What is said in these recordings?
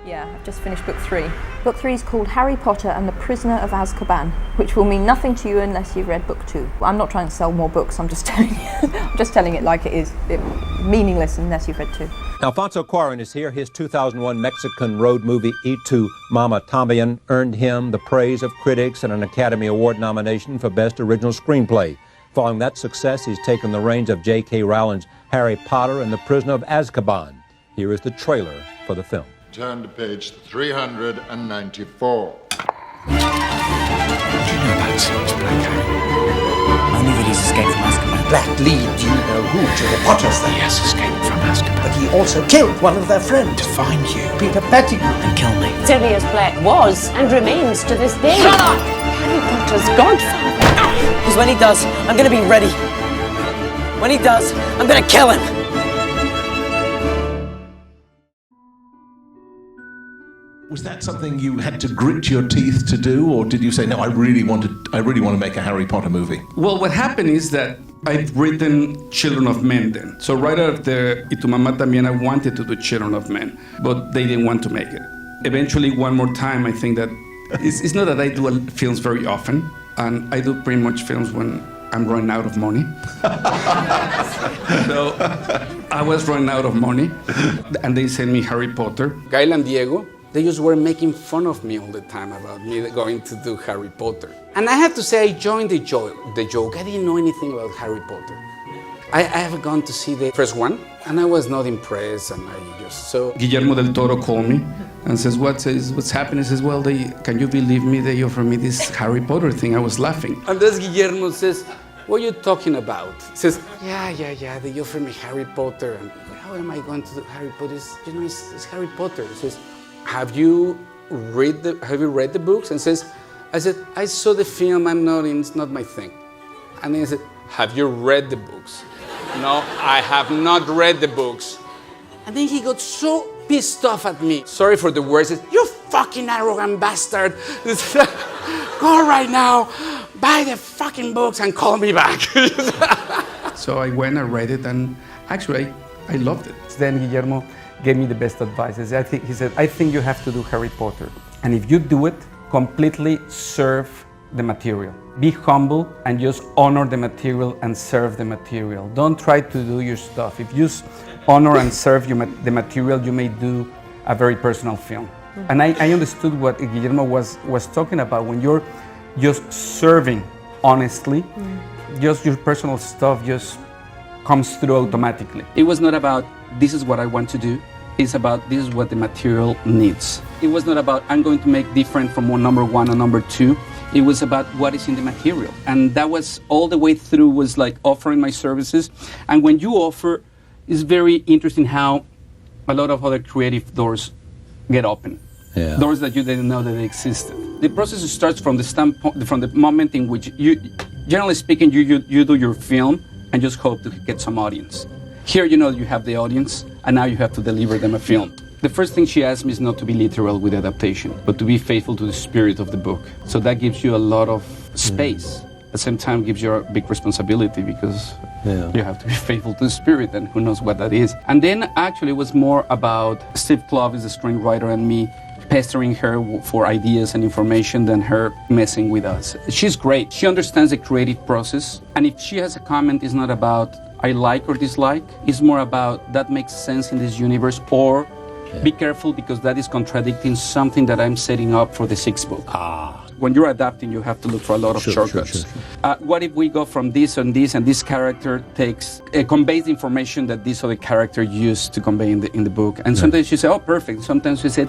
Yeah, I've just finished book 3. Book 3 is called Harry Potter and the Prisoner of Azkaban, which will mean nothing to you unless you've read book 2. I'm not trying to sell more books, I'm just telling you. I'm just telling it like it is. Meaningless unless you've read 2. Alfonso Cuarón is here. His 2001 Mexican road movie, Y Tu, Mama También, earned him the praise of critics and an Academy Award nomination for Best Original Screenplay. Following that success, he's taken the reins of J.K. Rowling's Harry Potter and the Prisoner of Azkaban. Here is the trailer for the film. Turn to page 394. What do you know about Sirius Black, Harry? Only that he's escaped from Azkaban. Black lead, you know who, to the Potters then. He has escaped from Azkaban. But he also killed one of their friends. To find you. Peter Pettigrew. And kill me. Sirius Black was and remains to this day. Shut up! Harry Potter's godfather. Because when he does, I'm gonna be ready. When he does, I'm gonna kill him. Was that something you had to grit your teeth to do, or did you say, no, I really want to make a Harry Potter movie? Well, what happened is that I'd written Children of Men then. So right after Y Tu Mamá También, I wanted to do Children of Men, but they didn't want to make it. Eventually, one more time, I think that it's not that I do films very often, and I do pretty much films when I'm running out of money. So I was running out of money, and they sent me Harry Potter. Gael and Diego, they just were making fun of me all the time about me going to do Harry Potter. And I have to say, I joined the joke. I didn't know anything about Harry Potter. I have gone to see the first one, and I was not impressed, and so Guillermo del Toro called me and says, what's happening? He says, well, can you believe me? They offered me this Harry Potter thing. I was laughing. And then Guillermo says, what are you talking about? He says, yeah, they offered me Harry Potter. And how am I going to do Harry Potter? It's Harry Potter. He says, have you read the books? And I said, I saw the film, it's not my thing. And then he said, have you read the books? No, I have not read the books. And then he got so pissed off at me. Sorry for the words. He said, you fucking arrogant bastard. Go right now, buy the fucking books and call me back. So I went and read it, and actually I loved it. Then Guillermo gave me the best advice. He said, I think you have to do Harry Potter. And if you do it, completely serve the material. Be humble and just honor the material and serve the material. Don't try to do your stuff. If you honor and serve the material, you may do a very personal film. And I understood what Guillermo was talking about. When you're just serving honestly, just your personal stuff just comes through automatically. It was not about, this is what I want to do. It's about, this is what the material needs. It was not about, I'm going to make different from number 1 and number 2. It was about what is in the material. And that was all the way through, was like offering my services. And when you offer, it's very interesting how a lot of other creative doors get open. Yeah. Doors that you didn't know that they existed. The process starts from the standpoint, from the moment in which you, generally speaking, you do your film and just hope to get some audience. Here, you have the audience, and now you have to deliver them a film. The first thing she asked me is not to be literal with adaptation, but to be faithful to the spirit of the book. So that gives you a lot of space. At the same time, gives you a big responsibility, because you have to be faithful to the spirit, and who knows what that is. And then actually it was more about Steve Kloves, the screenwriter, and me pestering her for ideas and information than her messing with us. She's great. She understands the creative process. And if she has a comment, it's not about I like or dislike. It's more about that makes sense in this universe, or be careful because that is contradicting something that I'm setting up for the 6th book. When you're adapting, you have to look for a lot of shortcuts. Sure. What if we go from this and this character conveys the information that this other character used to convey in the book? And sometimes you say, oh, perfect. Sometimes you say,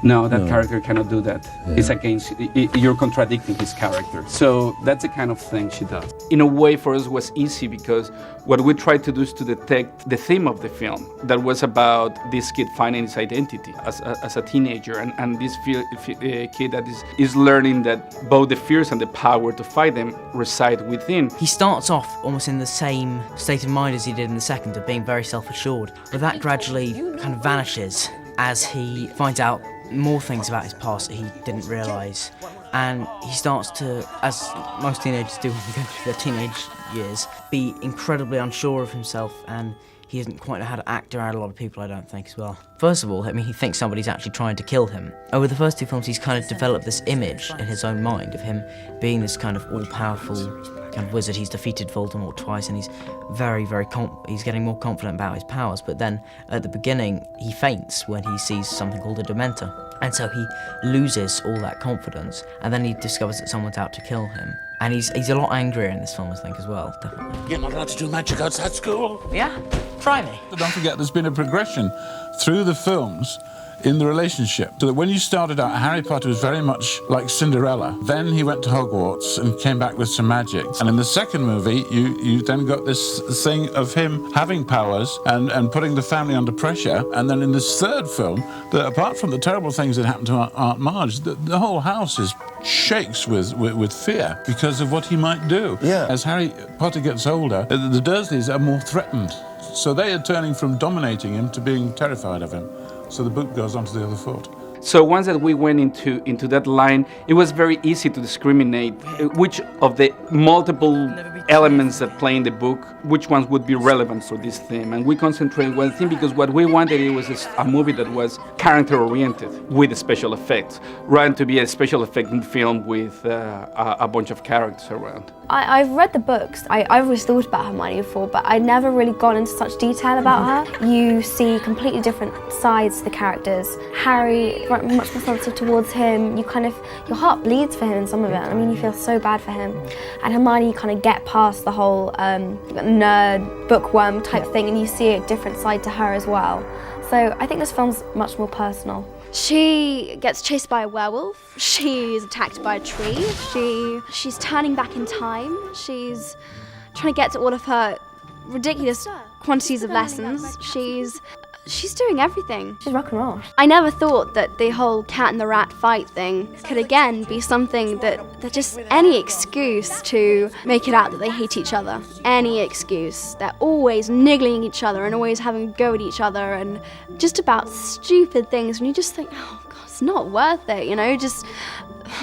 no, that character cannot do that. It's against, you're contradicting his character. So that's the kind of thing she does. In a way, for us, it was easy because what we tried to do is to detect the theme of the film that was about this kid finding his identity as a teenager, and this kid that is learning that both the fears and the power to fight them reside within. He starts off almost in the same state of mind as he did in the second, of being very self-assured, but that gradually kind of vanishes as he finds out more things about his past that he didn't realise. And he starts to, as most teenagers do when they go through their teenage years, be incredibly unsure of himself, and he doesn't quite know how to act around a lot of people, I don't think, as well. First of all, I mean, he thinks somebody's actually trying to kill him. Over the first 2 films, he's kind of developed this image in his own mind of him being this kind of all-powerful kind of wizard. He's defeated Voldemort twice, and he's he's getting more confident about his powers. But then, at the beginning, he faints when he sees something called a Dementor. And so he loses all that confidence, and then he discovers that someone's out to kill him. And he's a lot angrier in this film, I think, as well, definitely. You're not allowed to do magic outside school. Yeah, try me. But don't forget, there's been a progression through the films in the relationship. So that when you started out, Harry Potter was very much like Cinderella. Then he went to Hogwarts and came back with some magic. And in the second movie, you then got this thing of him having powers and putting the family under pressure. And then in this third film, apart from the terrible things that happened to Aunt Marge, the whole house shakes with fear because of what he might do. Yeah. As Harry Potter gets older, the Dursleys are more threatened. So they are turning from dominating him to being terrified of him. So the book goes onto the other foot. So once that we went into that line, it was very easy to discriminate which of the multiple elements that play in the book, which ones would be relevant for this theme. And we concentrated one theme because what we wanted, it was a movie that was character-oriented with special effects, rather than to be a special effect film with a bunch of characters around. I've read the books. I've always thought about Hermione before, but I'd never really gone into such detail about her. You see completely different sides to the characters. Harry, much more sensitive towards him. Your heart bleeds for him in some of it. I mean, you feel so bad for him. And Hermione, you kind of get past the whole nerd, bookworm type thing, and you see a different side to her as well. So I think this film's much more personal. She gets chased by a werewolf. She's attacked by a tree. She's turning back in time. She's trying to get to all of her ridiculous quantities of lessons. She's doing everything. She's rock and roll. I never thought that the whole cat and the rat fight thing could again be something that just any excuse to make it out that they hate each other. Any excuse. They're always niggling each other and always having a go at each other and just about stupid things, and you just think, oh God, it's not worth it, just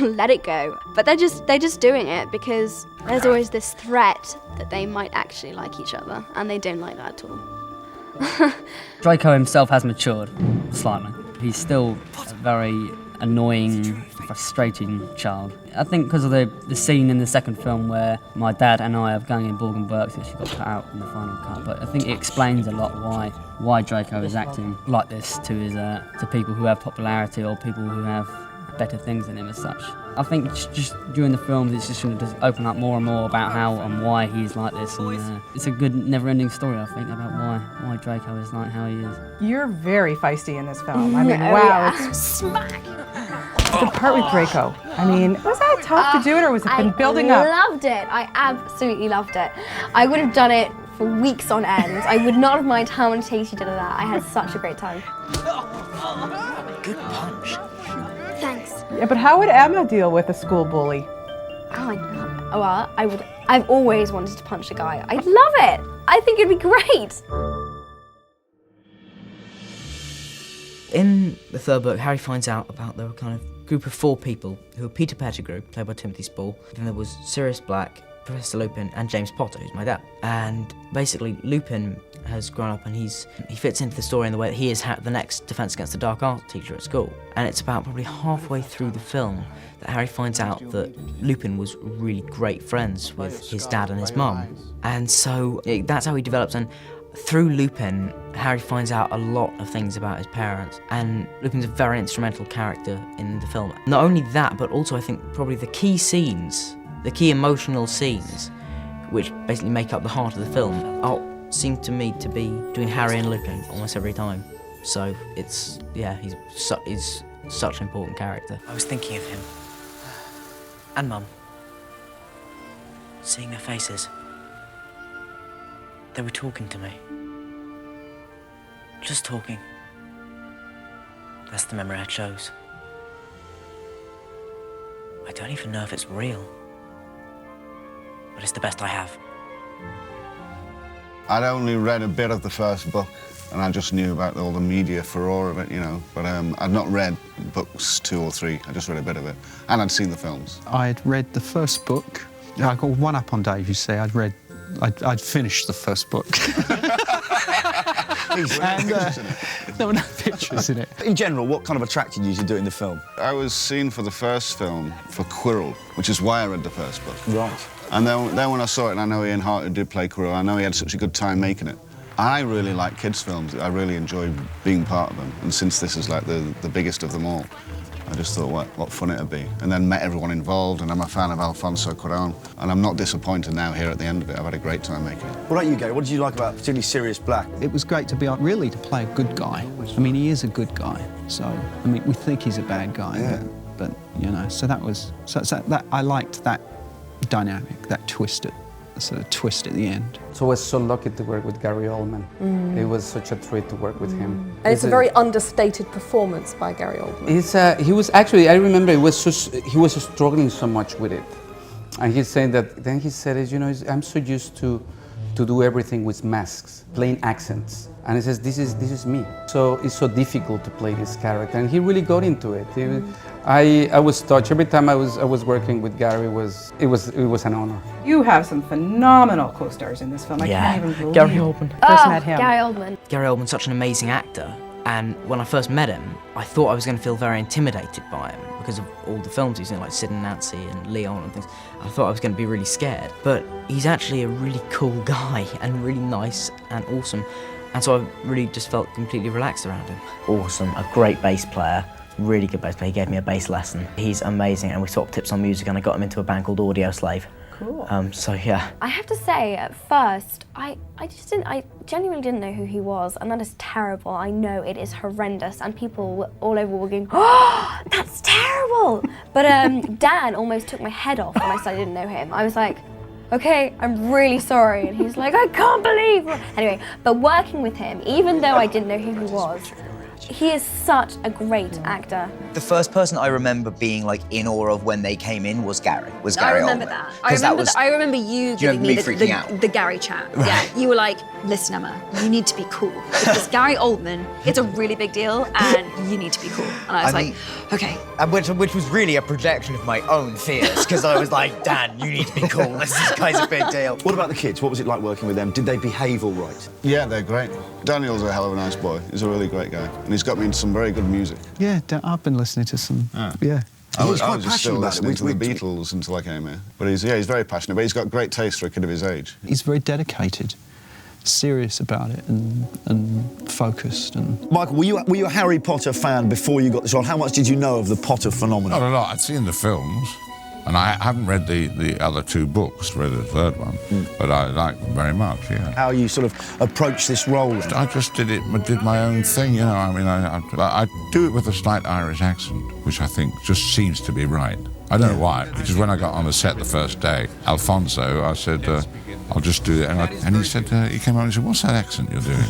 let it go. But they're just doing it because there's always this threat that they might actually like each other, and they don't like that at all. Draco himself has matured slightly. He's still a very annoying, frustrating child. I think because of the scene in the second film where my dad and I are going in Borg and Burke's, which got cut out in the final cut, but I think it explains a lot why Draco is acting like this to people who have popularity or people who have better things than him as such. I think just during the films it's just going to open up more and more about how and why he's like this, and it's a good never-ending story, I think, about why Draco is like how he is. You're very feisty in this film. I mean, wow, it's smack. The part with Draco, I mean, was that tough to do it, or was it been building up? I loved it. I absolutely loved it. I would have done it for weeks on end. I would not have minded how many takes you did of that. I had such a great time. Good punch. Thanks. Yeah, but how would Emma deal with a school bully? Oh my God. Well, I've always wanted to punch a guy. I'd love it. I think it'd be great. In the third book, Harry finds out about the kind of group of 4 people who are Peter Pettigrew, played by Timothy Spall, then there was Sirius Black, Professor Lupin, and James Potter, who's my dad. And basically, Lupin has grown up and he fits into the story in the way that he is the next Defense Against the Dark Arts teacher at school. And it's about probably halfway through the film that Harry finds out that Lupin was really great friends with his dad and his mum. And so that's how he develops, and through Lupin, Harry finds out a lot of things about his parents, and Lupin's a very instrumental character in the film. Not only that, but also I think probably the key scenes, the key emotional scenes, which basically make up the heart of the film, seem to me to be between Harry and Lupin almost every time. So he's such an important character. I was thinking of him. And Mum. Seeing their faces. They were talking to me. Just talking. That's the memory I chose. I don't even know if it's real. But it's the best I have. I'd only read a bit of the first book, and I just knew about all the media furore of it, but I'd not read books 2 or 3, I just read a bit of it, and I'd seen the films. I'd read the first book. I got one up on Dave, you see. I'd finished the first book. And there were no pictures in it. In general, what kind of attracted you to doing the film? I was seen for the first film for Quirrell, which is why I read the first book. Right. And then when I saw it, and I know Ian Hart, who did play Quirrell, I know he had such a good time making it. I really like kids' films. I really enjoy being part of them. And since this is like the biggest of them all, I just thought what fun it'd be. And then met everyone involved, and I'm a fan of Альфонсо Куарон. And I'm not disappointed now here at the end of it. I've had a great time making it. What about you, Gary? What did you like about particularly Sirius Black? It was great to be able really to play a good guy. I mean, he is a good guy. So, I mean, we think he's a bad guy, but you know, so that was, that I liked that dynamic, that twist at the end. So I was so lucky to work with Gary Oldman. It was such a treat to work with him. And it's a very understated performance by Gary Oldman. He was actually, I remember he was struggling so much with it. And he's saying that, then he said, you know, I'm so used to do everything with masks, playing accents. And he says, this is me. So it's so difficult to play this character. And he really got into it. I was touched. Every time I was working with Gary, it was an honor. You have some phenomenal co-stars in this film. I can't even believe Gary Oldman. First met him. Gary Oldman. Gary Oldman's such an amazing actor, and when I first met him, I thought I was going to feel very intimidated by him because of all the films he's in, like Sid and Nancy and Leon and things. I thought I was going to be really scared, but he's actually a really cool guy and really nice and awesome, and so I really just felt completely relaxed around him. Awesome, a great bass player. Really good bass player. He gave me a bass lesson. He's amazing, and we swapped tips on music, and I got him into a band called Audio Slave. Cool. So yeah. I have to say, at first, I genuinely didn't know who he was, and that is terrible. I know it is horrendous, and people all over were going, "Oh, that's terrible!" But Dan almost took my head off when I said I didn't know him. I was like, "Okay, I'm really sorry," and he's like, "I can't believe it." Anyway, but working with him, even though I didn't know who he was, he is such a great actor. The first person I remember being like in awe of when they came in was Gary. I remember that. I remember you giving me the Gary chat. Right. Yeah, you were like, "Listen, Emma, you need to be cool because Gary Oldman, it's a really big deal, and you need to be cool." And I was "Okay." And which was really a projection of my own fears because I was like, "Dan, you need to be cool. This guy's a big deal." What about the kids? What was it like working with them? Did they behave all right? Yeah, they're great. Daniel's a hell of a nice boy. He's a really great guy. And he's got me into some very good music. Yeah, I've been listening to some, yeah. I was just still listening to the Beatles until I came here. But he's very passionate, but he's got great taste for a kid of his age. He's very dedicated, serious about it, and focused. And Michael, were you a Harry Potter fan before you got this role? How much did you know of the Potter phenomenon? Not a lot. I'd seen the films, and I haven't read the other two books, read the third one, but I like them very much, yeah. How you sort of approach this role? I just did my own thing, you know. I mean, I do it with a slight Irish accent, which I think just seems to be right. I don't know why, because when I got on the set the first day, Alfonso, I said, I'll just do it. And he said, he came out and said, "What's that accent you're doing?"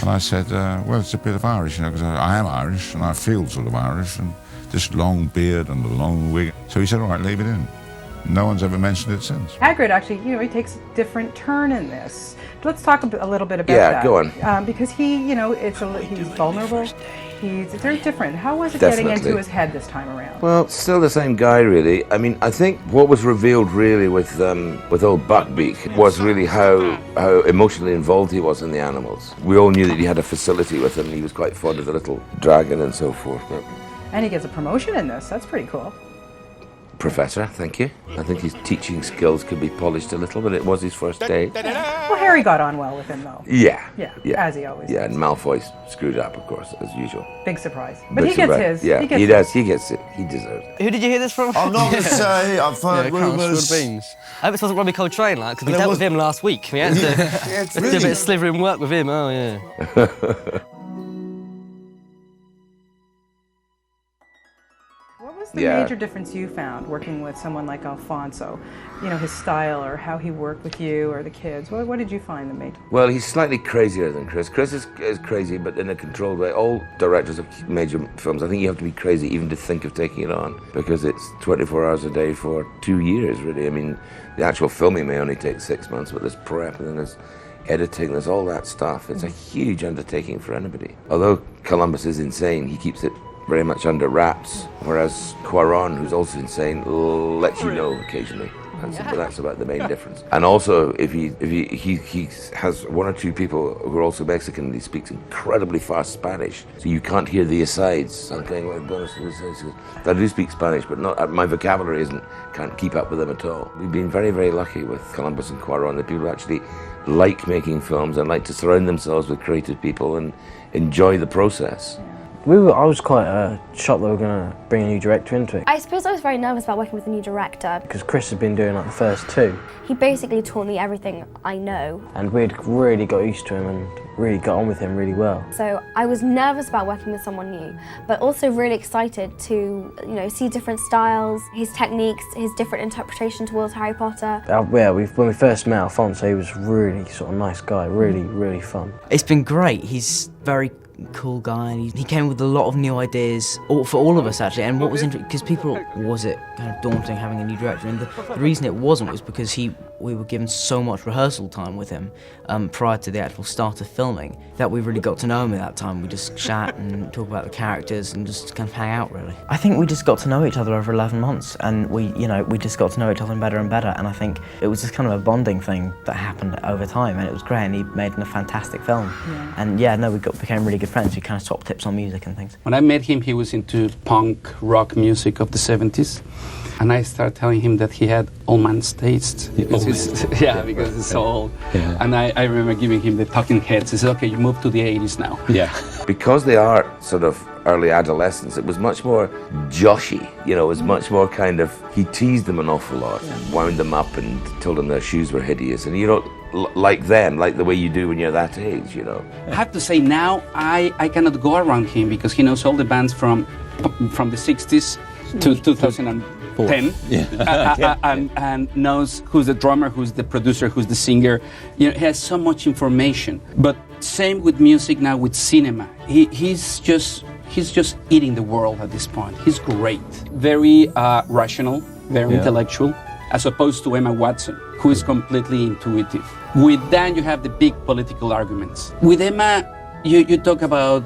And I said, well, it's a bit of Irish, you know, because I am Irish and I feel sort of Irish, and this long beard and the long wig. So he said, "All right, leave it in." No one's ever mentioned it since. Hagrid actually, you know, he takes a different turn in this. Let's talk a little bit about that. Yeah, go on. Because he, you know, he's vulnerable. It's very different. How was it getting into his head this time around? Well, still the same guy, really. I mean, I think what was revealed really with old Buckbeak was really how emotionally involved he was in the animals. We all knew that he had a facility with him. He was quite fond of the little dragon and so forth. But and he gets a promotion in this. That's pretty cool. Professor, thank you. I think his teaching skills could be polished a little, but it was his first day. Well, Harry got on well with him, though. Yeah, as he always does. Yeah, and Malfoy screwed up, of course, as usual. Big surprise. But he gets his. Yeah, he does. He gets it. He deserves it. Who did you hear this from? I'm not going to say. I've heard rumours. I hope it wasn't Robbie Coltrane, like, because we dealt with him last week. We had to do a bit of slivering work with him. Oh, yeah. The major difference you found working with someone like Alfonso, you know, his style or how he worked with you or the kids? What did you find that made? Well, he's slightly crazier than Chris. Chris is crazy, but in a controlled way. All directors of major films, I think you have to be crazy even to think of taking it on, because it's 24 hours a day for 2 years, really. I mean, the actual filming may only take 6 months, but there's prep and then there's editing, there's all that stuff. It's a huge undertaking for anybody. Although Columbus is insane, he keeps it very much under wraps, whereas Cuarón, who's also insane, lets you know occasionally. That's about the main difference. And also, if he has one or two people who are also Mexican, and he speaks incredibly fast Spanish, so you can't hear the asides. I'm playing like bonus. I do speak Spanish, but not my vocabulary can't keep up with them at all. We've been very, very lucky with Columbus and Cuarón, that people actually like making films and like to surround themselves with creative people and enjoy the process. I was quite shocked they were going to bring a new director into it. I suppose I was very nervous about working with a new director. Because Chris had been doing like the first two. He basically taught me everything I know. And we'd really got used to him and really got on with him really well. So I was nervous about working with someone new, but also really excited to, see different styles, his techniques, his different interpretation towards Harry Potter. When we first met Alfonso, he was really sort of nice guy, really, really fun. It's been great. He's very cool guy. He came with a lot of new ideas for all of us actually. And what was interesting, because people, was it kind of daunting having a new director? And the reason it wasn't was because we were given so much rehearsal time with him prior to the actual start of filming that we really got to know him at that time. We just chat and talk about the characters and just kind of hang out really. I think we just got to know each other over 11 months and we just got to know each other better and better, and I think it was just kind of a bonding thing that happened over time, and it was great, and he made a fantastic film. Yeah. And we became really good friends. We kind of swapped tips on music and things. When I met him, he was into punk rock music of the 70s. And I started telling him that he had old man's taste. Because because it's so old. Yeah. And I remember giving him the talking heads. He said, okay, you move to the 80s now. Yeah. Because they are sort of early adolescents, it was much more joshy. It was much more kind of, he teased them an awful lot, wound them up and told them their shoes were hideous. And like them, like the way you do when you're that age, I have to say now, I cannot go around him because he knows all the bands from the 60s to 2010, and knows who's the drummer, who's the producer, who's the singer. He has so much information. But same with music now, with cinema. He's just eating the world at this point. He's great. Very rational, very intellectual, as opposed to Emma Watson, who is completely intuitive. With Dan, you have the big political arguments. With Emma, you talk about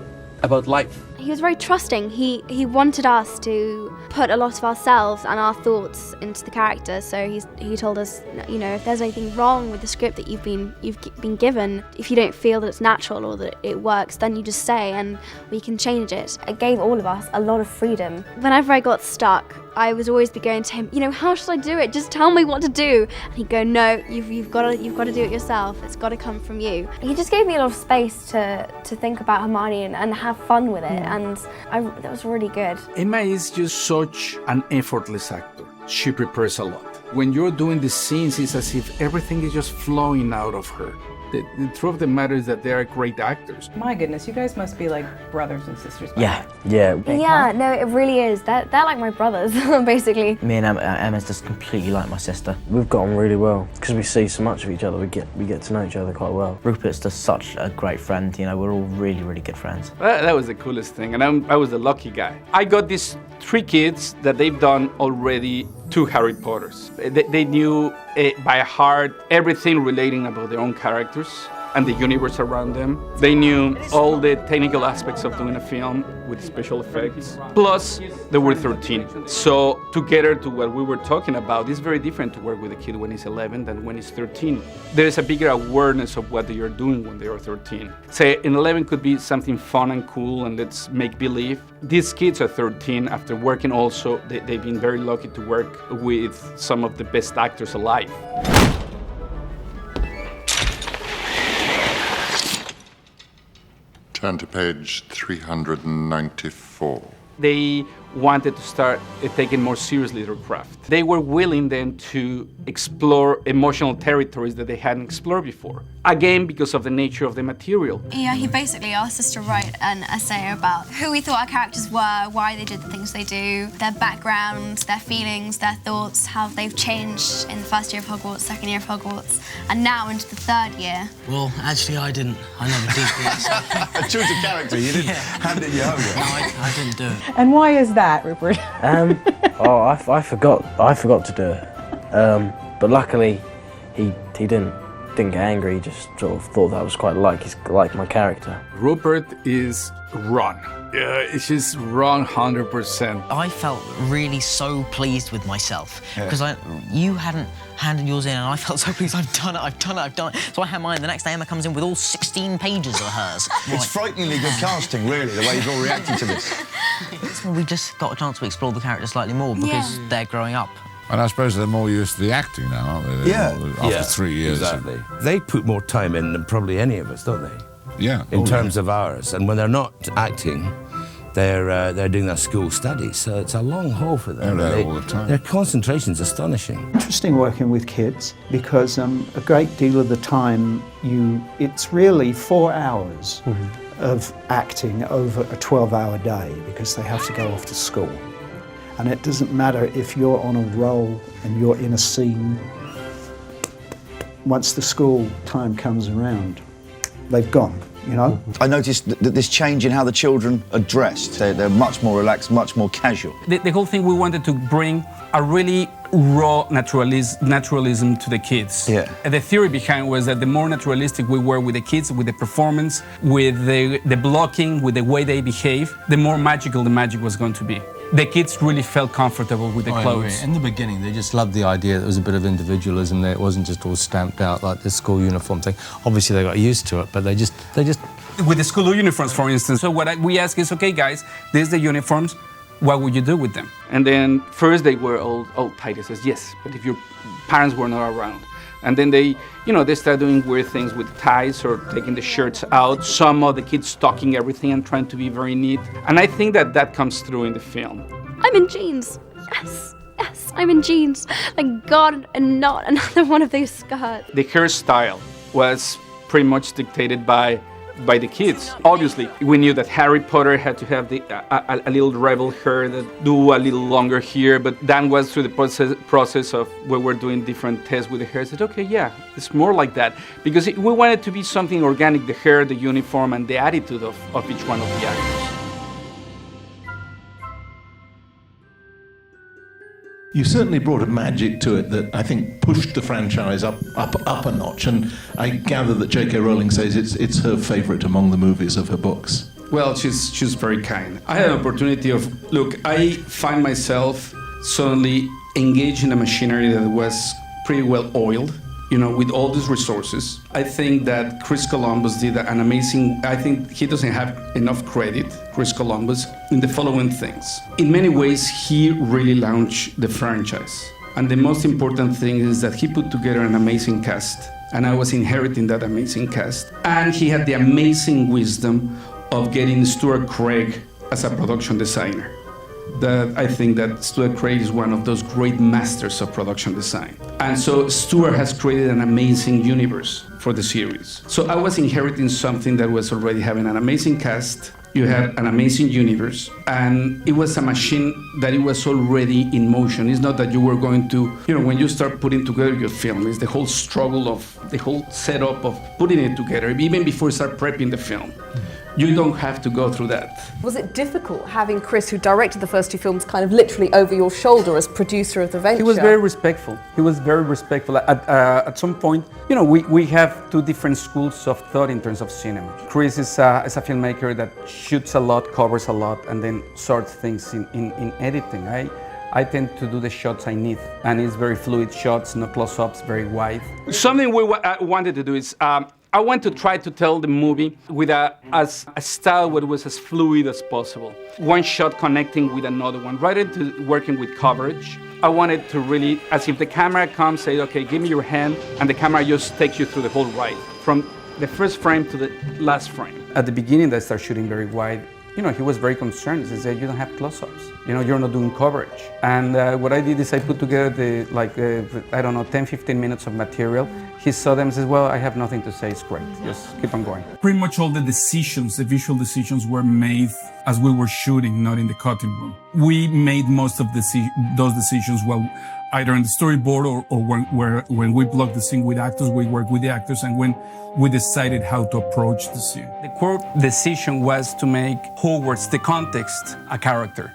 life. He was very trusting. He wanted us to put a lot of ourselves and our thoughts into the character. So he told us, if there's anything wrong with the script that you've been given, if you don't feel that it's natural or that it works, then you just say and we can change it. It gave all of us a lot of freedom. Whenever I got stuck, I was always be going to him, how should I do it? Just tell me what to do. And he'd go, no, you've got to do it yourself. It's got to come from you. He just gave me a lot of space to think about Hermione and have fun with it, and that was really good. Emma is just such an effortless actor. She prepares a lot. When you're doing the scenes, it's as if everything is just flowing out of her. The truth of the matter is that they are great actors. My goodness, you guys must be like brothers and sisters. Yeah. No, it really is. They're like my brothers, basically. Me and Emma's just completely like my sister. We've got on really well because we see so much of each other. We get to know each other quite well. Rupert's just such a great friend. We're all really, really good friends. That was the coolest thing, and I was the lucky guy. I got these 3 kids that they've done already 2 Harry Potters. They knew by heart everything relating about their own characters and the universe around them. They knew all the technical aspects of doing a film with special effects. Plus, they were 13. So together to what we were talking about, it's very different to work with a kid when he's 11 than when he's 13. There is a bigger awareness of what they are doing when they are 13. Say, in 11 could be something fun and cool and let's make believe. These kids are 13 after working also. They've been very lucky to work with some of the best actors alive. Turn to page 394. They wanted to start taking more seriously their craft. They were willing then to explore emotional territories that they hadn't explored before. Again, because of the nature of the material. Yeah, he basically asked us to write an essay about who we thought our characters were, why they did the things they do, their background, their feelings, their thoughts, how they've changed in the first year of Hogwarts, second year of Hogwarts, and now into the 3rd year. Well, actually, I didn't. I never did this. True to character, you didn't hand it your own. No, I didn't do it. And why is that, Rupert? I forgot to do it. But luckily, he didn't. didn't get angry, he just sort of thought that was quite like my character. Rupert is wrong. It's just wrong 100%. I felt really so pleased with myself because you hadn't handed yours in, and I felt so pleased. I've done it. So I had mine. The next day, Emma comes in with all 16 pages of hers. It's frighteningly good casting, really, the way you've all reacted to this. Well, we just got a chance to explore the character slightly more because they're growing up. And I suppose they're more used to the acting now, aren't they? After 3 years. Exactly. They put more time in than probably any of us, don't they? Yeah. In terms of ours. And when they're not acting, they're doing their school studies, so it's a long haul for them. They're there all the time. Their concentration's astonishing. Interesting working with kids because a great deal of the time it's really 4 hours of acting over a 12-hour day because they have to go off to school. And it doesn't matter if you're on a roll and you're in a scene. Once the school time comes around, they've gone, you know? I noticed that this change in how the children are dressed. They're much more relaxed, much more casual. The whole thing, we wanted to bring a really raw naturalism to the kids. Yeah. And the theory behind was that the more naturalistic we were with the kids, with the performance, with the blocking, with the way they behave, the more magical the magic was going to be. The kids really felt comfortable with the clothes. In the beginning, they just loved the idea that there was a bit of individualism there. It wasn't just all stamped out like the school uniform thing. Obviously, they got used to it, but they just... With the school uniforms, for instance. So what we ask is, okay, guys, these are the uniforms. What would you do with them? And then first they were all tight. He says, yes, but if your parents were not around. And then they start doing weird things with ties or taking the shirts out. Some of the kids stocking everything and trying to be very neat. And I think that comes through in the film. I'm in jeans. Yes, I'm in jeans. Like, God, and not another one of those skirts. The hairstyle was pretty much dictated by the kids. Obviously, we knew that Harry Potter had to have a little rebel hair that do a little longer here, but that was through the process of where we're doing different tests with the hair. I said, okay, yeah, it's more like that. Because we wanted to be something organic, the hair, the uniform, and the attitude of each one of the actors. You certainly brought a magic to it that I think pushed the franchise up a notch, and I gather that J.K. Rowling says it's her favourite among the movies of her books. Well, she's very kind. I had an opportunity I find myself suddenly engaged in a machinery that was pretty well oiled, with all these resources. I think that Chris Columbus did an amazing, I think he doesn't have enough credit, Chris Columbus, in the following things. In many ways, he really launched the franchise. And the most important thing is that he put together an amazing cast. And I was inheriting that amazing cast. And he had the amazing wisdom of getting Stuart Craig as a production designer. That I think that Stuart Craig is one of those great masters of production design. And so Stuart has created an amazing universe for the series. So I was inheriting something that was already having an amazing cast, you had an amazing universe, and it was a machine that it was already in motion. It's not that you were going to, when you start putting together your film, it's the whole struggle of, the whole setup of putting it together, even before you start prepping the film. You don't have to go through that. Was it difficult having Chris, who directed the first two films, kind of literally over your shoulder as producer of the venture? He was very respectful. At some point, we have two different schools of thought in terms of cinema. Chris is a filmmaker that shoots a lot, covers a lot, and then sorts things in editing. I tend to do the shots I need, and it's very fluid shots, no close-ups, very wide. Something we wanted to do is, I want to try to tell the movie with a style that was as fluid as possible. One shot connecting with another one, rather than working with coverage. I wanted to really, as if the camera comes, say, okay, give me your hand, and the camera just takes you through the whole ride, from the first frame to the last frame. At the beginning, I started shooting very wide. He was very concerned. He said, you don't have close-ups. You're not doing coverage. And what I did is I put together 10, 15 minutes of material. He saw them and says, well, I have nothing to say, it's great, just keep on going. Pretty much all the decisions, the visual decisions were made as we were shooting, not in the cutting room. We made most of those decisions either in the storyboard or when we blocked the scene with actors, we worked with the actors, and when we decided how to approach the scene. The core decision was to make Hogwarts, the context, a character.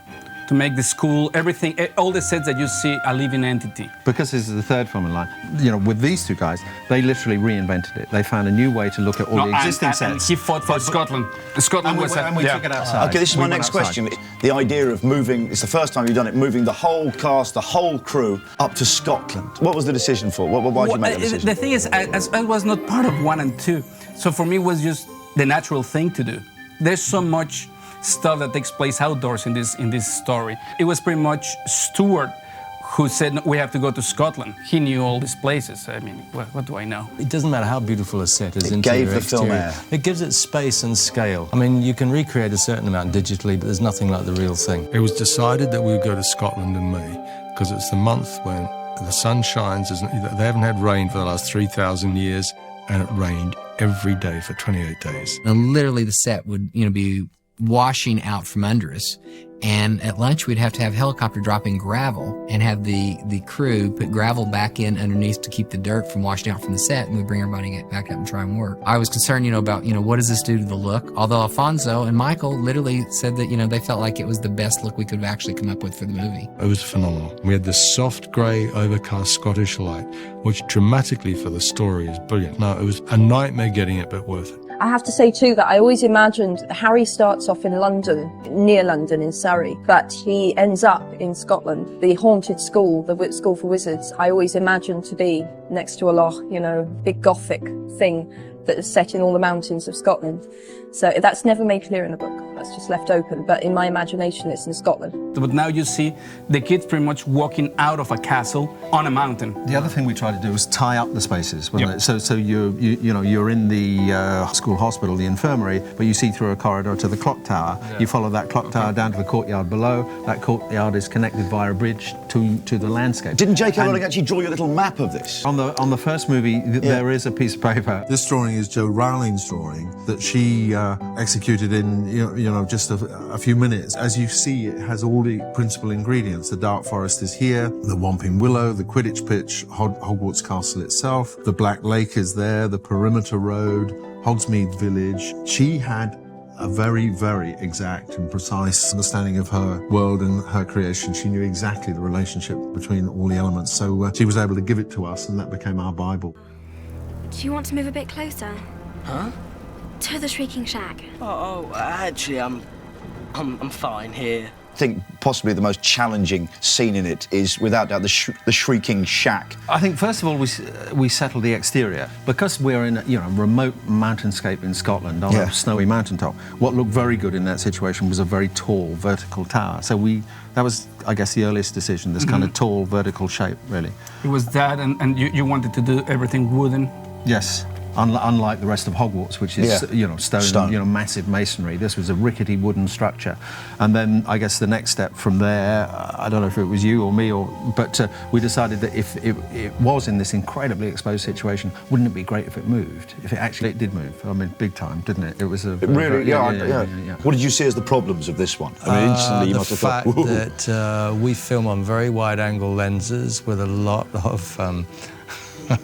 to make the school, everything, all the sets that you see, a living entity. Because this is the third film in line, you know, with these two guys, they literally reinvented it. They found a new way to look at all the existing sets. And he fought for Scotland. Scotland was and we took it outside. Okay, this is my next question. The idea of moving, it's the first time you've done it, moving the whole cast, the whole crew up to Scotland. What was the decision for? Why did you make that decision? The thing is, I was not part of 1 and 2, so for me it was just the natural thing to do. There's so much stuff that takes place outdoors in this story. It was pretty much Stuart who said, we have to go to Scotland. He knew all these places. I mean, what do I know? It doesn't matter how beautiful a set is. It gave the film air. It gives it space and scale. I mean, you can recreate a certain amount digitally, but there's nothing like the real thing. It was decided that we would go to Scotland in May, because it's the month when the sun shines. They haven't had rain for the last 3,000 years, and it rained every day for 28 days. And literally the set would, be washing out from under us. And at lunch, we'd have to have helicopter dropping gravel and have the crew put gravel back in underneath to keep the dirt from washing out from the set, and we'd bring everybody back up and try and work. I was concerned, about, what does this do to the look? Although Alfonso and Michael literally said that, they felt like it was the best look we could have actually come up with for the movie. It was phenomenal. We had this soft, grey, overcast Scottish light, which dramatically for the story is brilliant. No, it was a nightmare getting it, but worth it. I have to say too that I always imagined Harry starts off in London, near London in Surrey, but he ends up in Scotland. The haunted school, the school for wizards, I always imagined to be next to a loch, big Gothic thing that is set in all the mountains of Scotland. So that's never made clear in the book. That's just left open. But in my imagination, it's in Scotland. But now you see the kids pretty much walking out of a castle on a mountain. The other thing we tried to do was tie up the spaces. So you're in the school hospital, the infirmary, but you see through a corridor to the clock tower. Yeah. You follow that clock tower down to the courtyard below. That courtyard is connected via a bridge to the landscape. Didn't J.K. Rowling actually draw you a little map of this? On the first movie, there is a piece of paper. This drawing is Jo Rowling's drawing that she executed in just a few minutes. As you see, it has all the principal ingredients. The Dark Forest is here, the Whomping Willow, the Quidditch pitch, Hogwarts Castle itself, the Black Lake is there, the Perimeter Road, Hogsmeade Village. She had a very, very exact and precise understanding of her world and her creation. She knew exactly the relationship between all the elements, so she was able to give it to us, and that became our Bible. Do you want to move a bit closer? Huh? To the Shrieking Shack. Actually, I'm fine here. I think possibly the most challenging scene in it is, without doubt, the Shrieking Shack. I think, first of all, we settled the exterior. Because we're in a remote mountainscape in Scotland on a snowy mountaintop, what looked very good in that situation was a very tall, vertical tower. So that was, I guess, the earliest decision, this kind of tall, vertical shape, really. It was that, and you wanted to do everything wooden? Yes. Unlike the rest of Hogwarts, which is stone, massive masonry, this was a rickety wooden structure. And then I guess the next step from there, I don't know if it was you or me, but we decided that if it was in this incredibly exposed situation, wouldn't it be great if it moved? If it did move, I mean, big time, didn't it? It was a really, What did you see as the problems of this one? I mean, instantly you must have thought, the fact that we film on very wide-angle lenses with a lot of a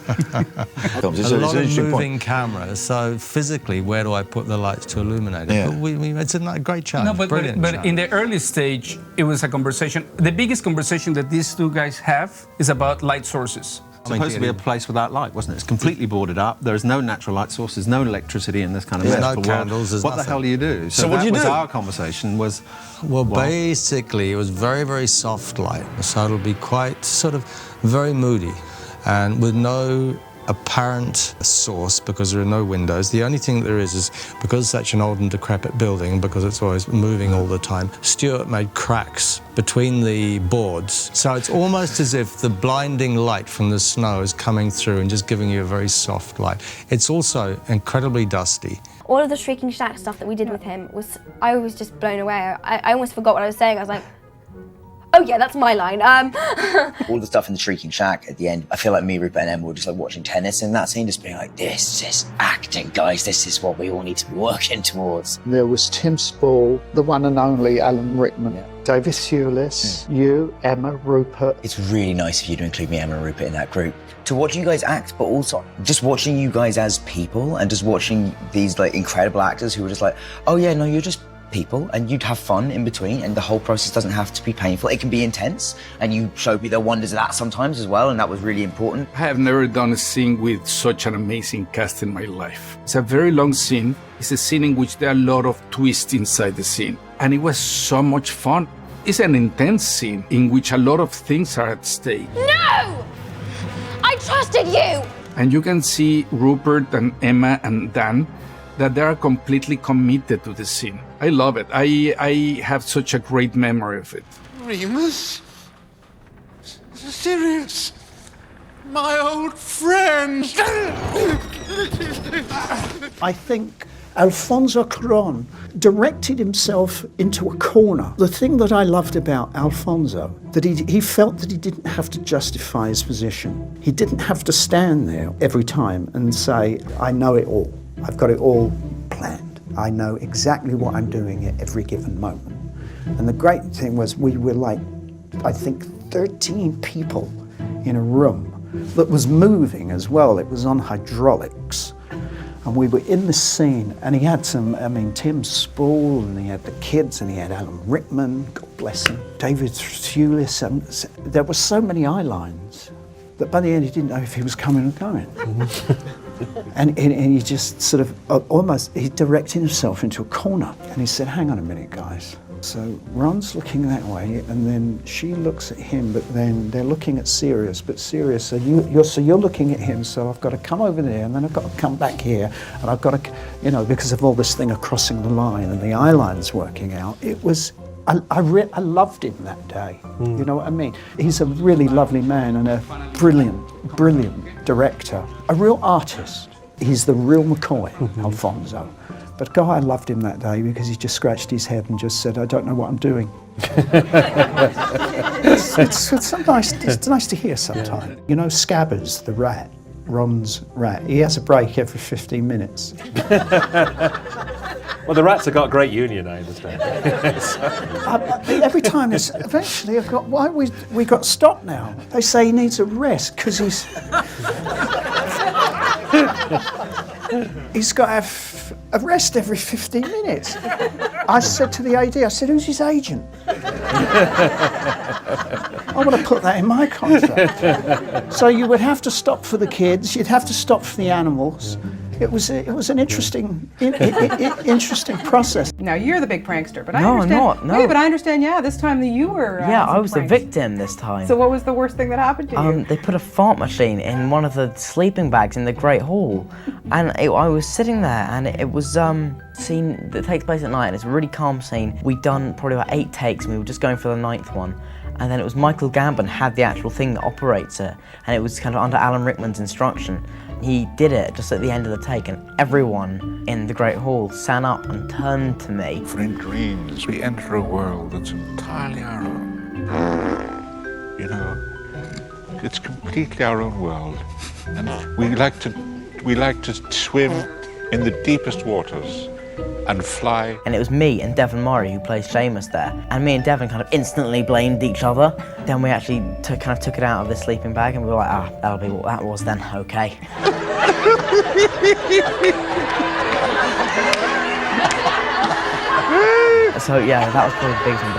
lot of moving cameras, so physically, where do I put the lights to illuminate it? But it's a great challenge, brilliant but challenge. In the early stage, it was a conversation. The biggest conversation that these two guys have is about light sources. It's supposed to be a place without light, wasn't it? It's completely boarded up. There is no natural light source. There's no electricity in this kind of no candles. There's what nothing. The hell do you do? So what do you do? Our conversation was. Well, basically, it was very, very soft light, so it'll be quite sort of very moody, and with no apparent source because there are no windows. The only thing there is because it's such an old and decrepit building, because it's always moving all the time, Stuart made cracks between the boards. So it's almost as if the blinding light from the snow is coming through and just giving you a very soft light. It's also incredibly dusty. All of the Shrieking Shack stuff that we did with him I was just blown away. I almost forgot what I was saying. I was like, oh yeah, that's my line. All the stuff in the Shrieking Shack at the end, I feel like me, Rupert and Emma were just like watching tennis in that scene, just being like, this is acting, guys. This is what we all need to be working towards. There was Tim Spall, the one and only Alan Rickman, David Thewlis, you, Emma, Rupert. It's really nice of you to include me, Emma and Rupert, in that group. To watch you guys act, but also just watching you guys as people and just watching these like incredible actors who were just like, oh yeah, no, you're just people, and you'd have fun in between, and the whole process doesn't have to be painful. It can be intense, and you showed me the wonders of that sometimes as well, and that was really important. I have never done a scene with such an amazing cast in my life. It's a very long scene. It's a scene in which there are a lot of twists inside the scene, and it was so much fun. It's an intense scene in which a lot of things are at stake. No! I trusted you! And you can see Rupert and Emma and Dan that they are completely committed to the scene. I love it. I have such a great memory of it. Remus? Sirius? My old friend! I think Альфонсо Куарон directed himself into a corner. The thing that I loved about Альфонсо, that he felt that he didn't have to justify his position. He didn't have to stand there every time and say, I know it all. I've got it all planned. I know exactly what I'm doing at every given moment. And the great thing was we were like, I think 13 people in a room that was moving as well. It was on hydraulics. And we were in the scene, and he had some, Tim Spall, and he had the kids, and he had Alan Rickman, God bless him, David Thewlis. There were so many eye lines that by the end he didn't know if he was coming or going. and he just sort of he directed himself into a corner, and he said, hang on a minute, guys. So Ron's looking that way, and then she looks at him, but then they're looking at Sirius. But Sirius, so you're looking at him, so I've got to come over there, and then I've got to come back here, and I've got to, because of all this thing of crossing the line and the eye lines working out. It was, I loved him that day. You know what I mean? He's a really lovely man and a brilliant director, a real artist. He's the real McCoy, Альфонсо. But God, I loved him that day because he just scratched his head and just said, I don't know what I'm doing. It's nice to hear sometimes. You know, Scabbers, the rat, Ron's rat, he has a break every 15 minutes. Well, the rats have got a great union, I understand. Every time, eventually I've got, why we got stopped now? They say he needs a rest because he's got to have a rest every 15 minutes. I said to the AD, I said, who's his agent? I want to put that in my contract. So you would have to stop for the kids, you'd have to stop for the animals. It was an interesting process. Now you're the big prankster, but I No, I'm understand. not, no. Wait, but I understand. Yeah, this time that you were. Yeah, I was the pranked. victim this time. So what was the worst thing that happened to you? They put a fart machine in one of the sleeping bags in the Great Hall, and I was sitting there, and it was scene that takes place at night, and it's a really calm scene. We'd done probably about 8 takes, and we were just going for the 9th one. And then it was Michael Gambon had the actual thing that operates it, and it was kind of under Alan Rickman's instruction. He did it just at the end of the take, and everyone in the Great Hall sat up and turned to me. For in dreams, we enter a world that's entirely our own. You know, it's completely our own world. And we like to swim in the deepest waters and fly. And it was me and Devon Murray who plays Seamus there. And me and Devon kind of instantly blamed each other. Then we actually took it out of the sleeping bag, and we were like, that'll be what that was then, okay. So yeah, that was probably the biggest one,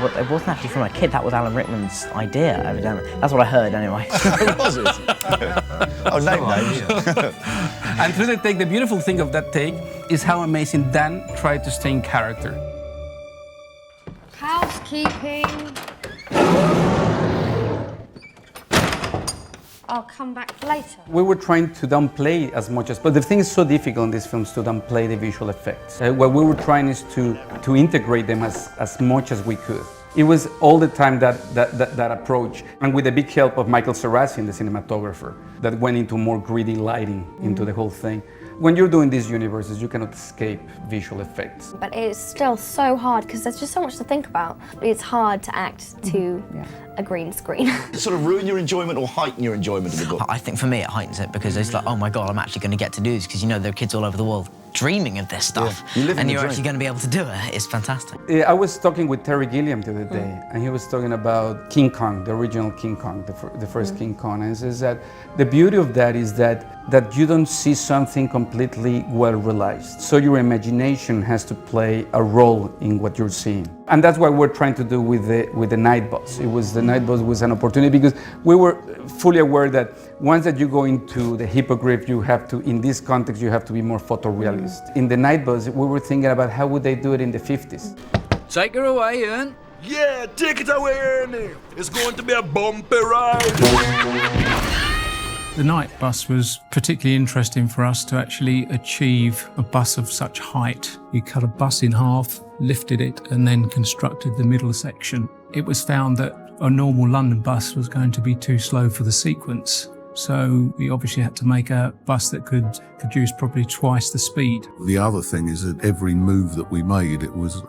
but it wasn't actually from a kid, that was Alan Rickman's idea, evidently. That's what I heard anyway. Was it? Oh, name names. And through the take, the beautiful thing of that take is how amazing Dan tried to stay in character. Housekeeping. I'll come back later. We were trying to downplay as much as, but the thing is so difficult in these films to downplay the visual effects. What we were trying is to integrate them as much as we could. It was all the time that approach, and with the big help of Michael Serasian, the cinematographer, that went into more gritty lighting into the whole thing. When you're doing these universes, you cannot escape visual effects. But it's still so hard because there's just so much to think about. It's hard to act to a green screen. Does it sort of ruin your enjoyment or heighten your enjoyment of the book? I think for me it heightens it because it's like, oh my God, I'm actually going to get to do this, because you know there are kids all over the world dreaming of this stuff, and you're actually going to be able to do it. It's fantastic. I was talking with Terry Gilliam the other day, and he was talking about King Kong, the original King Kong, the first King Kong, and he says that the beauty of that is that that you don't see something completely well realized. So your imagination has to play a role in what you're seeing. And that's what we're trying to do with the night bus. The night bus was an opportunity because we were fully aware that once that you go into the hippogriff, you have to, in this context, you have to be more photorealist. In the night bus, we were thinking about how would they do it in the 50s. Take her away, Ian. Yeah, take it away, Ernie. It's going to be a bumpy ride. The night bus was particularly interesting for us to actually achieve a bus of such height. We cut a bus in half, lifted it, and then constructed the middle section. It was found that a normal London bus was going to be too slow for the sequence. So we obviously had to make a bus that could produce probably twice the speed. The other thing is that every move that we made, it was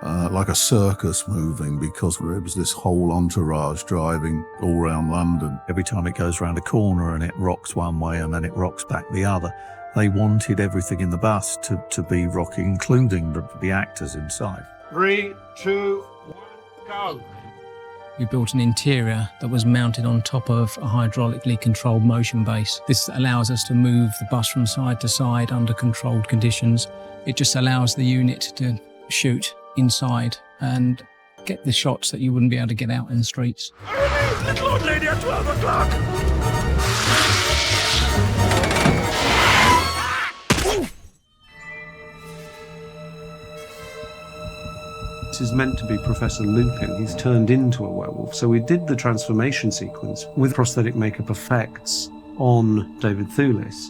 like a circus moving, because there was this whole entourage driving all around London. Every time it goes around a corner and it rocks one way and then it rocks back the other, they wanted everything in the bus to be rocking, including the actors inside. 3, 2, 1, go. We built an interior that was mounted on top of a hydraulically controlled motion base. This allows us to move the bus from side to side under controlled conditions. It just allows the unit to shoot inside and get the shots that you wouldn't be able to get out in the streets. Little old lady at 12 o'clock. This is meant to be Professor Lupin. He's turned into a werewolf. So we did the transformation sequence with prosthetic makeup effects on David Thewlis.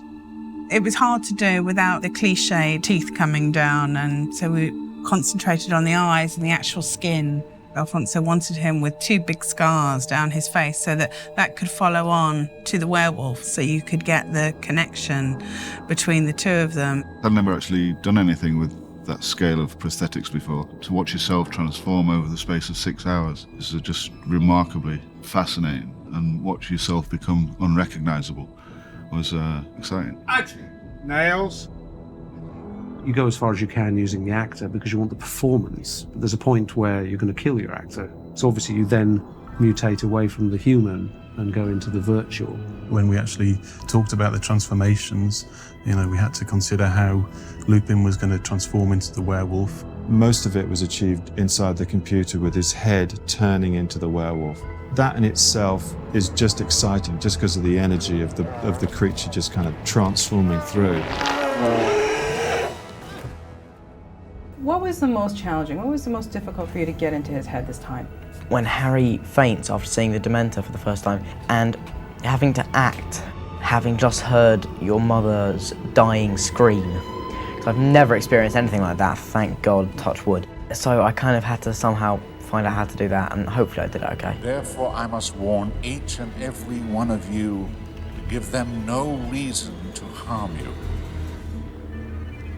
It was hard to do without the cliche teeth coming down, and so we concentrated on the eyes and the actual skin. Alfonso wanted him with 2 big scars down his face so that could follow on to the werewolf, so you could get the connection between the two of them. I've never actually done anything with that scale of prosthetics before. To watch yourself transform over the space of 6 hours is just remarkably fascinating, and watch yourself become unrecognisable was exciting. Action. Nails. You go as far as you can using the actor because you want the performance. But there's a point where you're going to kill your actor. So obviously you then mutate away from the human and go into the virtual. When we actually talked about the transformations, we had to consider how Lupin was going to transform into the werewolf. Most of it was achieved inside the computer with his head turning into the werewolf. That in itself is just exciting, just because of the energy of the creature just kind of transforming through. What was the most challenging? What was the most difficult for you to get into his head this time? When Harry faints after seeing the Dementor for the first time and having to act, having just heard your mother's dying scream. Because I've never experienced anything like that, thank God, touch wood. So I kind of had to somehow find out how to do that, and hopefully I did it okay. Therefore, I must warn each and every one of you to give them no reason to harm you.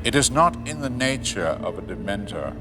It is not in the nature of a Dementor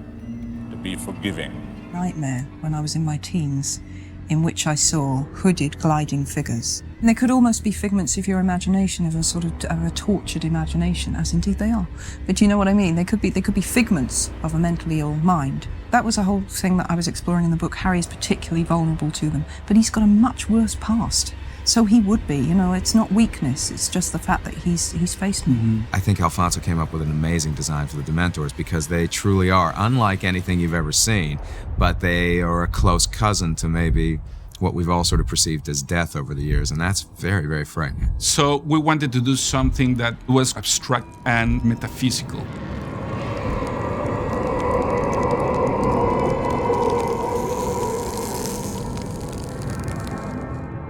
to be forgiving. Nightmare when I was in my teens, in which I saw hooded gliding figures. And they could almost be figments of your imagination, of a sort of a tortured imagination, as indeed they are. But do you know what I mean? They could be figments of a mentally ill mind. That was a whole thing that I was exploring in the book. Harry is particularly vulnerable to them, but he's got a much worse past. So he would be, it's not weakness, it's just the fact that he's faced me. I think Alfonso came up with an amazing design for the Dementors because they truly are unlike anything you've ever seen, but they are a close cousin to maybe what we've all sort of perceived as death over the years, and that's very, very frightening. So we wanted to do something that was abstract and metaphysical.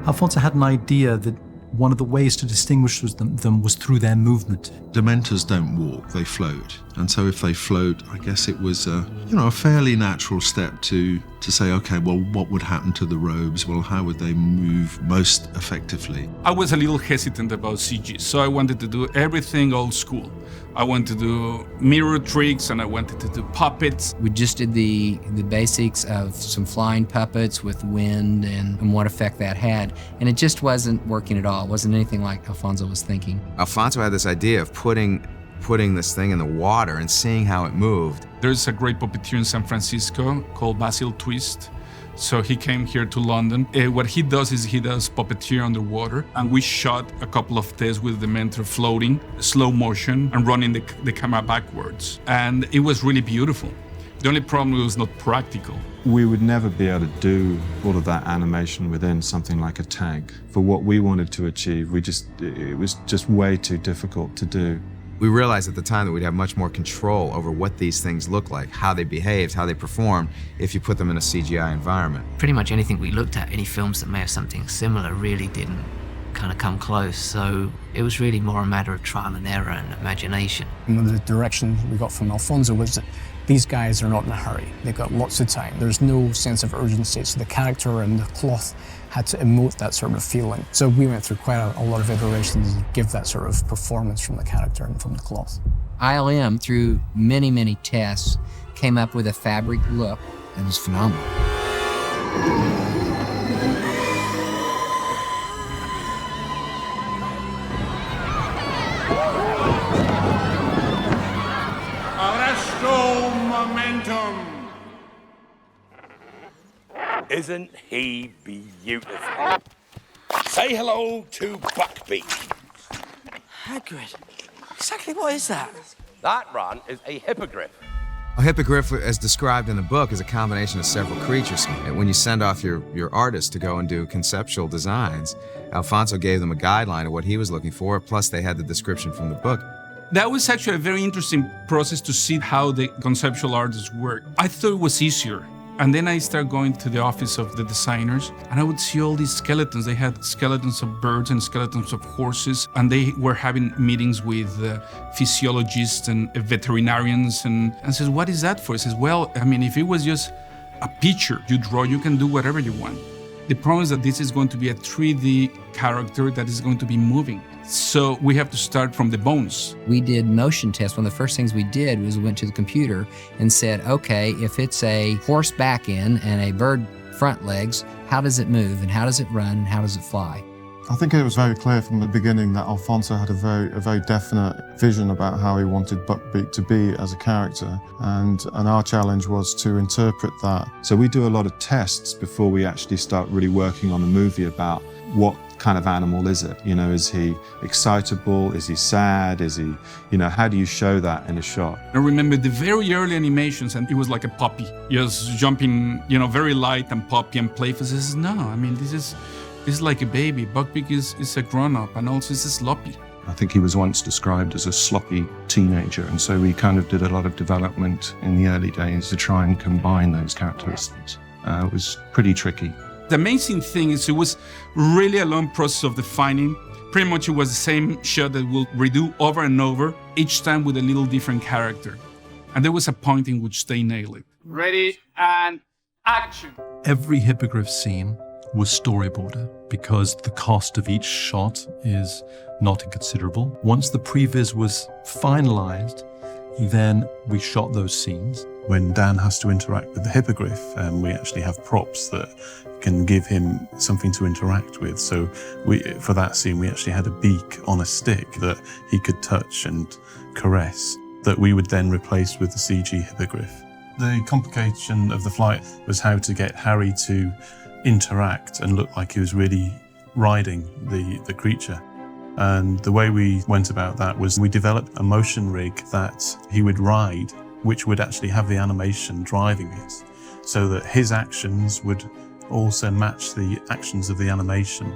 Alfonso had an idea that one of the ways to distinguish them was through their movement. Dementors don't walk, they float. And so if they float, I guess it was a fairly natural step to say, okay, well, what would happen to the robes? Well, how would they move most effectively? I was a little hesitant about CG, so I wanted to do everything old school. I wanted to do mirror tricks and I wanted to do puppets. We just did the basics of some flying puppets with wind and what effect that had. And it just wasn't working at all. It wasn't anything like Alfonso was thinking. Alfonso had this idea of putting this thing in the water and seeing how it moved. There's a great puppeteer in San Francisco called Basil Twist, So he came here to London. What he does is he does puppeteer underwater, and we shot a couple of tests with the mentor floating, slow motion, and running the camera backwards. And it was really beautiful. The only problem was not practical. We would never be able to do all of that animation within something like a tank. For what we wanted to achieve, it was just way too difficult to do. We realized at the time that we'd have much more control over what these things look like, how they behaved, how they performed, if you put them in a CGI environment. Pretty much anything we looked at, any films that may have something similar, really didn't kind of come close. So it was really more a matter of trial and error and imagination. And the direction we got from Alfonso was that these guys are not in a hurry. They've got lots of time. There's no sense of urgency. So the character and the cloth had to emote that sort of feeling. So we went through quite a lot of iterations to give that sort of performance from the character and from the cloth. ILM, through many, many tests, came up with a fabric look that was phenomenal. Arresto momentum! Isn't he beautiful? Say hello to Buckbeak. Hagrid, exactly what is that? That run is a hippogriff. A hippogriff, as described in the book, is a combination of several creatures. When you send off your artist to go and do conceptual designs, Alfonso gave them a guideline of what he was looking for, plus they had the description from the book. That was actually a very interesting process to see how the conceptual artists work. I thought it was easier. And then I started going to the office of the designers, and I would see all these skeletons. They had skeletons of birds and skeletons of horses, and they were having meetings with physiologists and veterinarians, and says, what is that for? He says, well, I mean, if it was just a picture you draw, you can do whatever you want. The problem is that this is going to be a 3D character that is going to be moving. So we have to start from the bones. We did motion tests. One of the first things we did was we went to the computer and said, okay, if it's a horse back end and a bird front legs, how does it move and how does it run and how does it fly? I think it was very clear from the beginning that Alfonso had a very definite vision about how he wanted Buckbeak to be as a character, and our challenge was to interpret that. So we do a lot of tests before we actually start really working on the movie about what kind of animal is it? You know, is he excitable? Is he sad? Is he, you know, how do you show that in a shot? I remember the very early animations, and it was like a puppy, just jumping, you know, very light and puppy and playful. He says, no, I mean, this is like a baby. Buckbeak is a grown-up, and also is sloppy. I think he was once described as a sloppy teenager, and so we kind of did a lot of development in the early days to try and combine those characteristics. It was pretty tricky. The amazing thing is it was really a long process of defining. Pretty much it was the same shot that we'll redo over and over, each time with a little different character. And there was a point in which they nailed it. Ready and action. Every hippogriff scene was storyboarded because the cost of each shot is not inconsiderable. Once the previs was finalized, then we shot those scenes. When Dan has to interact with the hippogriff, we actually have props that can give him something to interact with. So for that scene, we actually had a beak on a stick that he could touch and caress that we would then replace with the CG hippogriff. The complication of the flight was how to get Harry to interact and look like he was really riding the creature. And the way we went about that was we developed a motion rig that he would ride, which would actually have the animation driving it, so that his actions would also match the actions of the animation.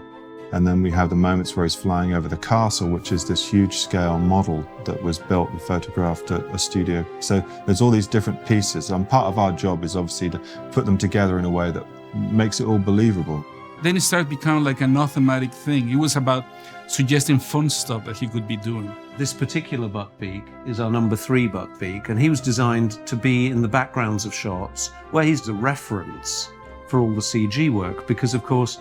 And then we have the moments where he's flying over the castle, which is this huge scale model that was built and photographed at a studio. So there's all these different pieces, and part of our job is obviously to put them together in a way that makes it all believable. Then it started becoming like an automatic thing. It was about suggesting fun stuff that he could be doing. This particular Buckbeak is our number 3 Buckbeak, and he was designed to be in the backgrounds of shots where he's the reference for all the CG work, because of course,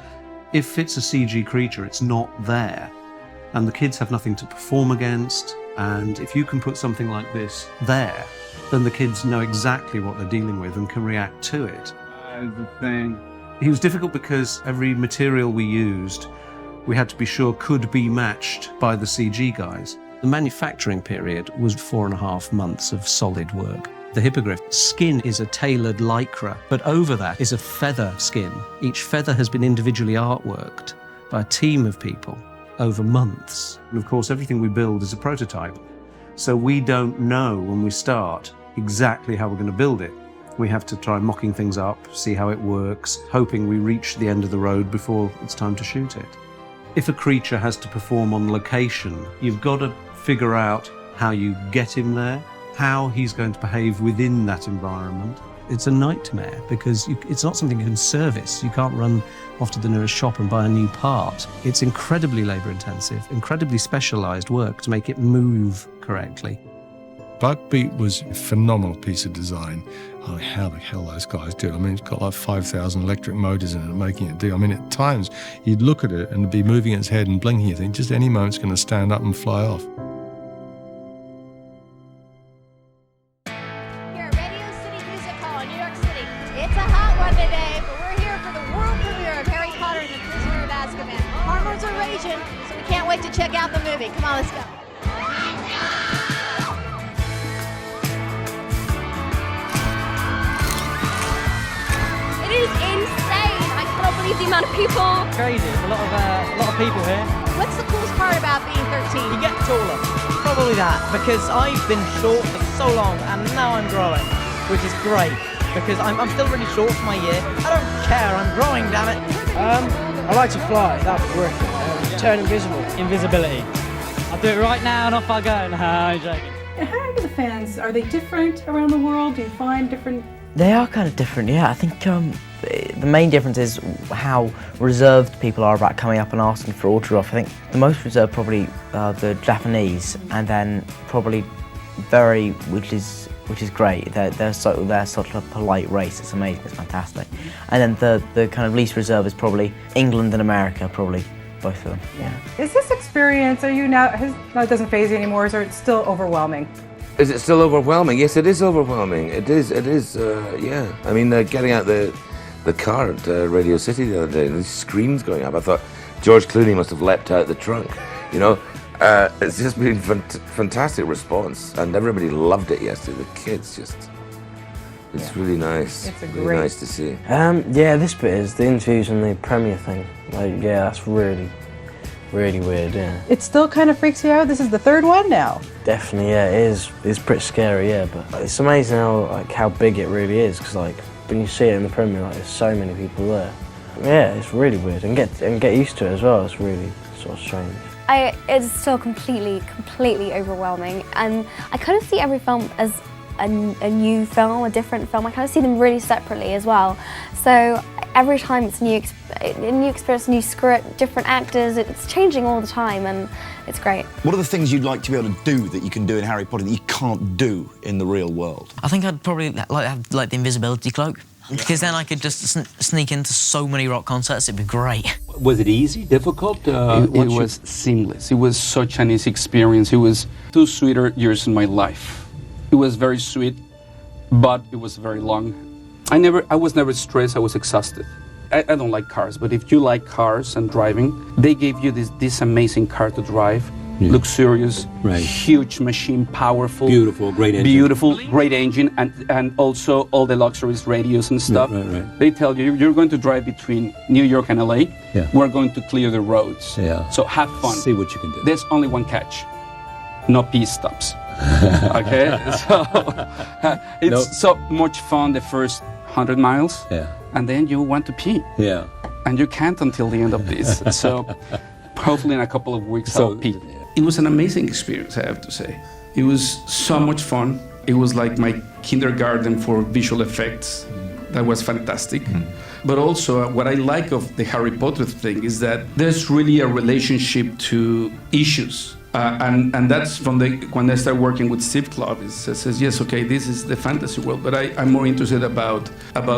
if it's a CG creature, it's not there, and the kids have nothing to perform against, and if you can put something like this there, then the kids know exactly what they're dealing with and can react to it. That's the thing. He was difficult because every material we used, we had to be sure could be matched by the CG guys. The manufacturing period was 4.5 months of solid work. The hippogriff skin is a tailored lycra, but over that is a feather skin. Each feather has been individually artworked by a team of people over months. And of course, everything we build is a prototype. So we don't know when we start exactly how we're going to build it. We have to try mocking things up, see how it works, hoping we reach the end of the road before it's time to shoot it. If a creature has to perform on location, you've got to figure out how you get him there, how he's going to behave within that environment. It's a nightmare because it's not something you can service. You can't run off to the nearest shop and buy a new part. It's incredibly labor-intensive, incredibly specialised work to make it move correctly. Buckbeat was a phenomenal piece of design. I mean, how the hell those guys do it? I mean, it's got like 5,000 electric motors in it making it do. I mean, at times you'd look at it and it'd be moving its head and blinking. You think just any moment's going to stand up and fly off. Check out the movie. Come on, let's go. It is insane. I cannot believe the amount of people. Crazy. There's a lot of people here. What's the coolest part about being 13? You get taller. Probably that, because I've been short for so long and now I'm growing, which is great. Because I'm still really short for my year. I don't care. I'm growing, damn it. I like to fly. That'd be worth it. Turn invisible. Invisibility. I'll do it right now and off I go. No, I'm joking. And how are the fans? Are they different around the world? Do you find different? They are kind of different, yeah. I think the main difference is how reserved people are about coming up and asking for autograph. I think the most reserved probably the Japanese, and then probably which is great. They're such a polite race. It's amazing. It's fantastic. And then the kind of least reserved is probably England and America, probably. Both of them, yeah. Is this experience, now it doesn't faze you anymore, or it's still overwhelming? Is it still overwhelming? Yes, it is overwhelming. It is, yeah. I mean, getting out the car at Radio City the other day, and these screams going up, I thought George Clooney must have leapt out the trunk, you know? It's just been fantastic response, and everybody loved it yesterday. The kids just... It's really nice. It's really nice to see. Yeah, this bit is the interviews and the premiere thing. Like, yeah, that's really, really weird, yeah. It still kind of freaks you out? This is the third one now? Definitely, yeah, it is. It's pretty scary, yeah, but it's amazing how big it really is, because when you see it in the premiere, there's so many people there. Yeah, it's really weird, and get used to it as well. It's really sort of strange. It's still completely overwhelming, and I kind of see every film as a new film, a different film. I kind of see them really separately as well. So every time it's a new experience, new script, different actors. It's changing all the time, and it's great. What are the things you'd like to be able to do that you can do in Harry Potter that you can't do in the real world? I think I'd probably like to have the invisibility cloak, because then I could just sneak into so many rock concerts. It'd be great. Was it easy, difficult? It was seamless. It was such an easy experience. It was 2 sweeter years in my life. It was very sweet, but it was very long. I was never stressed. I was exhausted. I don't like cars, but if you like cars and driving, they gave you this amazing car to drive. Yeah. Luxurious, right. Huge machine, powerful, beautiful, great engine, and also all the luxurious radios and stuff. Right. They tell you you're going to drive between New York and LA. Yeah. We're going to clear the roads. Yeah. So have fun. See what you can do. There's only one catch: no pit stops. Okay, so it's so much fun the first 100 miles. Yeah. And then you want to pee. Yeah. And you can't until the end of this. So hopefully in a couple of weeks I'll pee. It was an amazing experience, I have to say. It was so much fun. It was like my kindergarten for visual effects. That was fantastic. But also what I like of the Harry Potter thing is that there's really a relationship to issues. And that's from when I started working with Steve Klopp. It says, yes, okay, this is the fantasy world, but I'm more interested about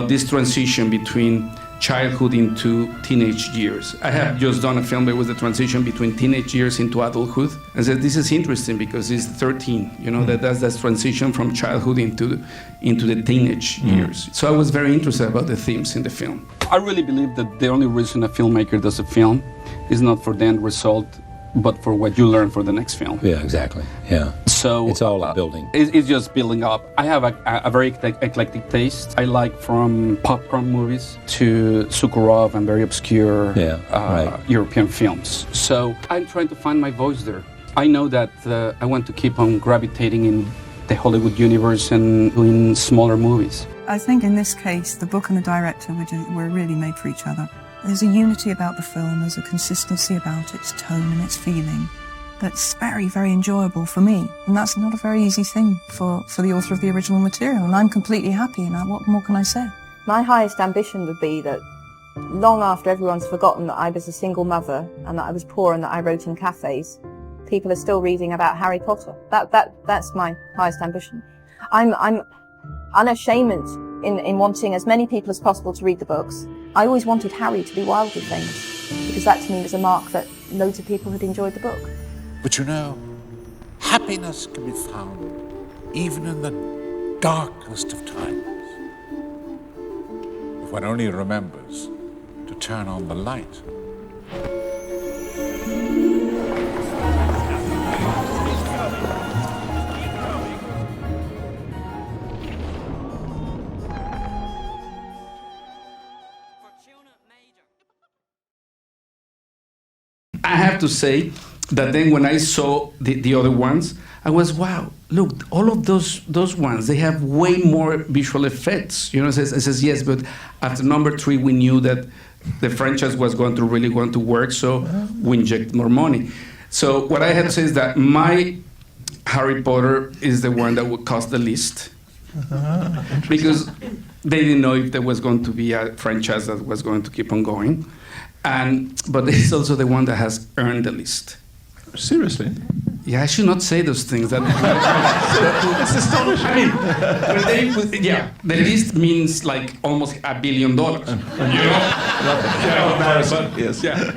this transition between childhood into teenage years. I have just done a film that was the transition between teenage years into adulthood. And said, this is interesting because it's 13, you know, that's that transition from childhood into the teenage years. So I was very interested about the themes in the film. I really believe that the only reason a filmmaker does a film is not for the end result, but for what you learn for the next film. Yeah, exactly. Yeah. So it's all building. It's just building up. I have a very eclectic taste. I like from popcorn movies to Sukhorov and very obscure European films. So I'm trying to find my voice there. I know that I want to keep on gravitating in the Hollywood universe and doing smaller movies. I think in this case, the book and the director were really made for each other. There's a unity about the film, there's a consistency about its tone and its feeling that's very, very enjoyable for me. And that's not a very easy thing for the author of the original material. And I'm completely happy, and what more can I say? My highest ambition would be that long after everyone's forgotten that I was a single mother and that I was poor and that I wrote in cafes, people are still reading about Harry Potter. That's my highest ambition. I'm unashamed in wanting as many people as possible to read the books. I always wanted Harry to be wildly famous, because that to me was a mark that loads of people had enjoyed the book. But you know, happiness can be found even in the darkest of times, if one only remembers to turn on the light. I have to say that then when I saw the other ones, I was, wow, look, all of those ones, they have way more visual effects. You know, it says yes, but after number 3, we knew that the franchise was really going to work, so we inject more money. So what I had to say is that my Harry Potter is the one that would cost the least. Because they didn't know if there was going to be a franchise that was going to keep on going. But it's also the one that has earned the least. Seriously? Yeah, I should not say those things. That's astonishing. I mean, the least means like almost $1 billion. You know? Embarrassing. Yes. Yeah.